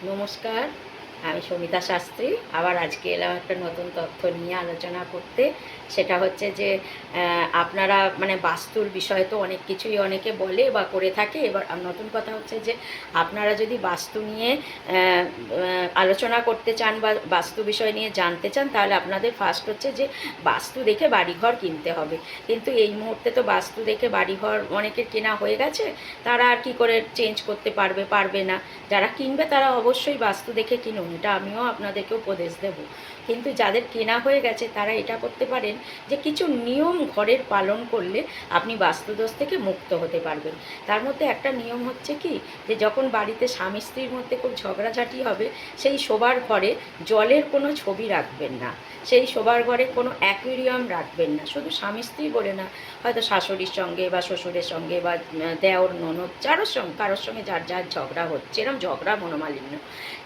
নমস্কার, আমি সমিতা শাস্ত্রী। আবার আজকে এলাম একটা নতুন তথ্য নিয়ে আলোচনা করতে। সেটা হচ্ছে যে আপনারা মানে বাস্তুর বিষয়ে তো অনেক কিছুই অনেকে বলে বা করে থাকে। এবার নতুন কথা হচ্ছে যে আপনারা যদি বাস্তু নিয়ে আলোচনা করতে চান বা বাস্তু বিষয় নিয়ে জানতে চান, তাহলে আপনাদের ফার্স্ট হচ্ছে যে বাস্তু দেখে বাড়িঘর কিনতে হবে। কিন্তু এই মুহূর্তে তো বাস্তু দেখে বাড়িঘর অনেকের কেনা হয়ে গেছে, তারা আর কি করে চেঞ্জ করতে পারবে না। যারা কিনবে তারা অবশ্যই বাস্তু দেখে কিনুন, এটা আমিও আপনাদেরকে উপদেশ দেব। কিন্তু যাদের কেনা হয়ে গেছে তারা এটা করতে পারেন যে কিছু নিয়ম ঘরের পালন করলে আপনি বাস্তুদোষ থেকে মুক্ত হতে পারবেন। তার মধ্যে একটা নিয়ম হচ্ছে কি, যে যখন বাড়িতে স্বামী স্ত্রীর মধ্যে খুব ঝগড়াঝাটি হবে, সেই শোবার ঘরে জলের কোনো ছবি রাখবেন না, সেই শোবার ঘরে কোনো অ্যাকুয়ারিয়াম রাখবেন না। শুধু স্বামী স্ত্রী বলে না, হয়তো শাশুড়ির সঙ্গে বা শ্বশুরের সঙ্গে বা দেওর ননদ কারোর সঙ্গে যার যার ঝগড়া হচ্ছে, এরম ঝগড়া মনোমালিন্য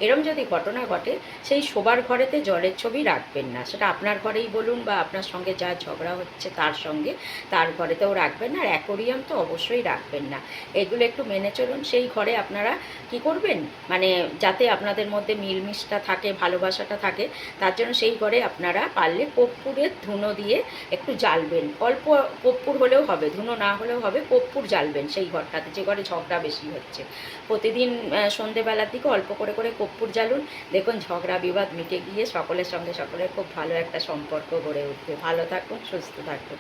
এরম যদি ঘটনা ঘটে, সেই শোবার ঘরেতে জলের ছবি রাখবেন না। সেটা আপনার ঘরেই বলুন বা আপনার সঙ্গে যার ঝগড়া হচ্ছে তার সঙ্গে, তার ঘরেতেও রাখবেন না। আর অ্যাকোরিয়াম তো অবশ্যই রাখবেন না। এগুলো একটু মেনে চলুন। সেই ঘরে আপনারা কি করবেন, মানে যাতে আপনাদের মধ্যে মিলমিশটা থাকে, ভালোবাসাটা থাকে, তার জন্য সেই ঘরে আপনারা পারলে কর্পূরের ধুনো দিয়ে একটু জ্বালবেন। অল্প কর্পূর হলেও হবে, ধুনো না হলেও হবে, কর্পূর জ্বালবেন সেই ঘরটাতে যে ঘরে ঝগড়া বেশি হচ্ছে। প্রতিদিন সন্ধেবেলার দিকে অল্প করে করে কর্পূর জ্বালুন। দেখুন ঝগড়া বিবাদ মিটে গিয়ে সকলের সঙ্গে সকলের খুব ভালো একটা সম্পর্ক গড়ে উঠবে। ভালো থাকুন, সুস্থ থাকুন।